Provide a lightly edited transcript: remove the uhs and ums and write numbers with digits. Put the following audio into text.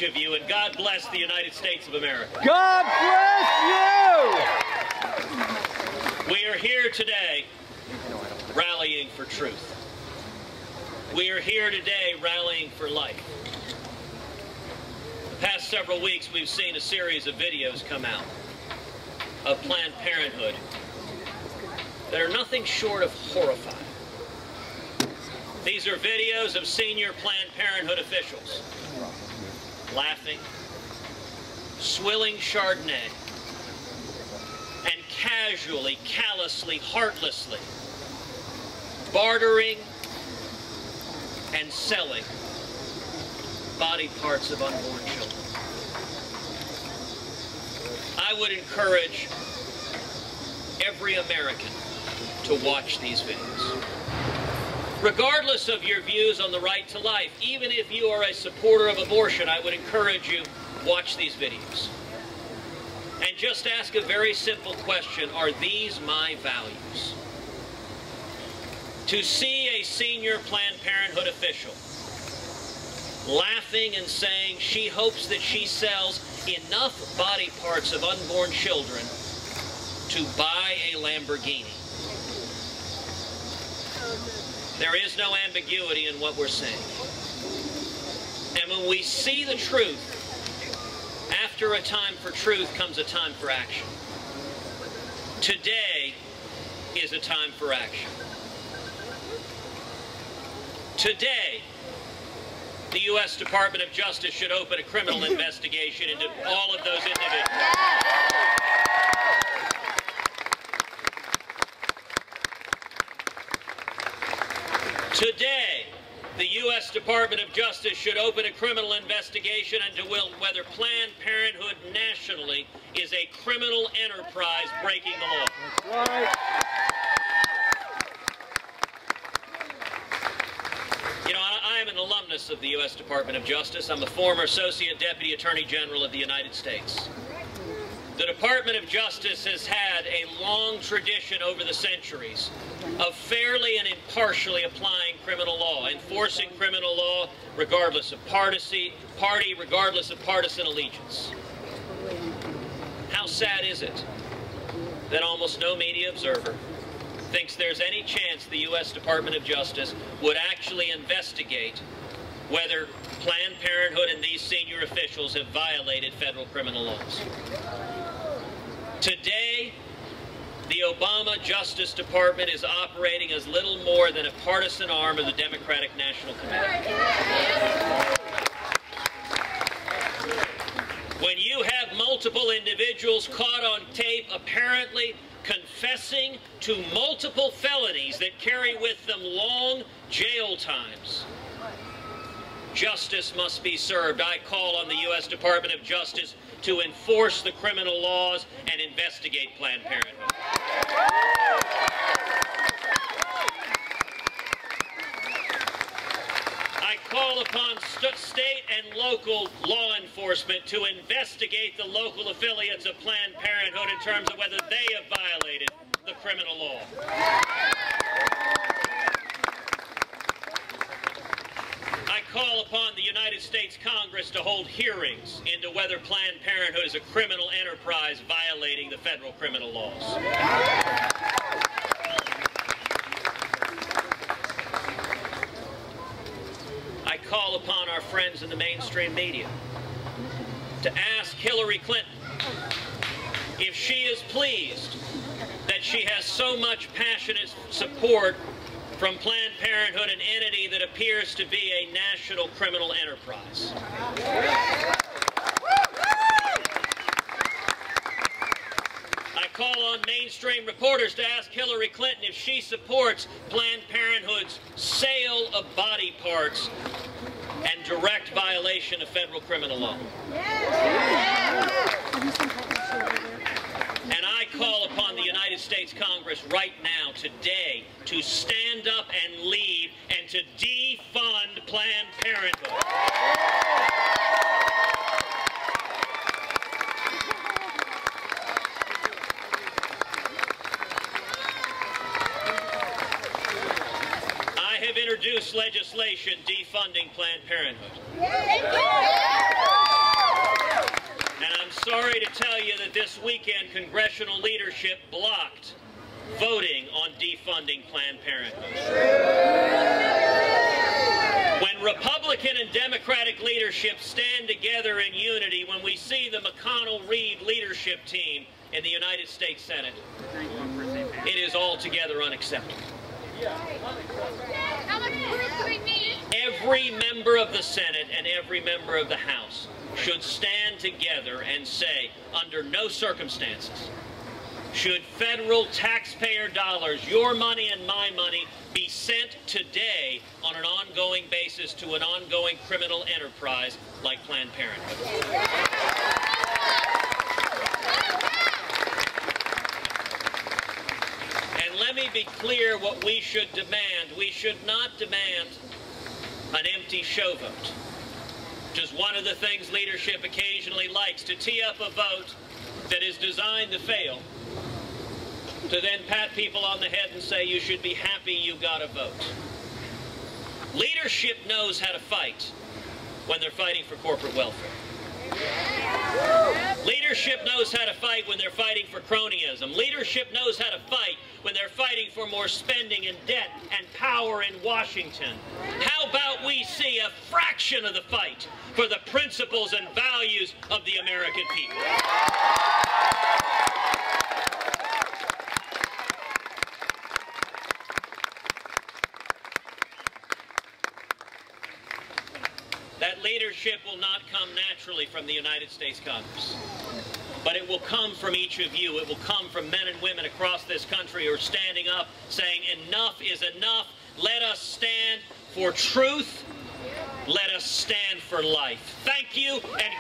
each of you, and God bless the United States of America. God bless you! We are here today rallying for truth. We are here today rallying for life. The past several weeks, we've seen a series of videos come out of Planned Parenthood that are nothing short of horrifying. These are videos of senior Planned Parenthood officials laughing, swilling Chardonnay, and casually, callously, heartlessly bartering and selling body parts of unborn children. I would encourage every American to watch these videos. Regardless of your views on the right to life, even if you are a supporter of abortion, I would encourage you, watch these videos. And just ask a very simple question: are these my values? To see a senior Planned Parenthood official laughing and saying she hopes that she sells enough body parts of unborn children to buy a Lamborghini. There is no ambiguity in what we're saying. And when we see the truth, after a time for truth comes a time for action. Today is a time for action. Today, the U.S. Department of Justice should open a criminal investigation into all of those individuals. Today, the U.S. Department of Justice should open a criminal investigation into whether Planned Parenthood nationally is a criminal enterprise breaking the law. That's right. You know, I am an alumnus of the U.S. Department of Justice. I'm a former Associate Deputy Attorney General of the United States. The Department of Justice has had a long tradition over the centuries of fairly and impartially applying criminal law, enforcing criminal law regardless of party, regardless of partisan allegiance. How sad is it that almost no media observer thinks there's any chance the U.S. Department of Justice would actually investigate whether Planned Parenthood and these senior officials have violated federal criminal laws? Today, the Obama Justice Department is operating as little more than a partisan arm of the Democratic National Committee. When you have multiple individuals caught on tape apparently confessing to multiple felonies that carry with them long jail times, justice must be served. I call on the U.S. Department of Justice to enforce the criminal laws and investigate Planned Parenthood. I call upon state and local law enforcement to investigate the local affiliates of Planned Parenthood in terms of whether they have violated the criminal law. I call upon the United States Congress to hold hearings into whether Planned Parenthood is a criminal enterprise violating the federal criminal laws. I call upon our friends in the mainstream media to ask Hillary Clinton if she is pleased that she has so much passionate support from Planned Parenthood, an entity that appears to be a national criminal enterprise. I call on mainstream reporters to ask Hillary Clinton if she supports Planned Parenthood's sale of body parts and direct violation of federal criminal law. And I call upon the United States Congress right now, today, to stand up and lead and to defund Planned Parenthood. I have introduced legislation defunding Planned Parenthood. sorry to tell you that this weekend congressional leadership blocked voting on defunding Planned Parenthood. When Republican and Democratic leadership stand together in unity, when we see the McConnell-Reed leadership team in the United States Senate, it is altogether unacceptable. How much proof do we need? Every member of the Senate and every member of the House should stand together and say, under no circumstances should federal taxpayer dollars, your money and my money, be sent today on an ongoing basis to an ongoing criminal enterprise like Planned Parenthood. And let me be clear what we should demand. We should not demand an empty show vote, which is one of the things leadership occasionally likes, to tee up a vote that is designed to fail, to then pat people on the head and say, you should be happy you got a vote. Leadership knows how to fight when they're fighting for corporate welfare. Leadership knows how to fight when they're fighting for cronyism. Leadership knows how to fight when they're fighting for more spending and debt and power in Washington. How about we see a fraction of the fight for the principles and values of the American people? That leadership will not come naturally from the United States Congress, but it will come from each of you. It will come from men and women across this country who are standing up saying enough is enough. Let us stand for truth. Let us stand for life. Thank you. And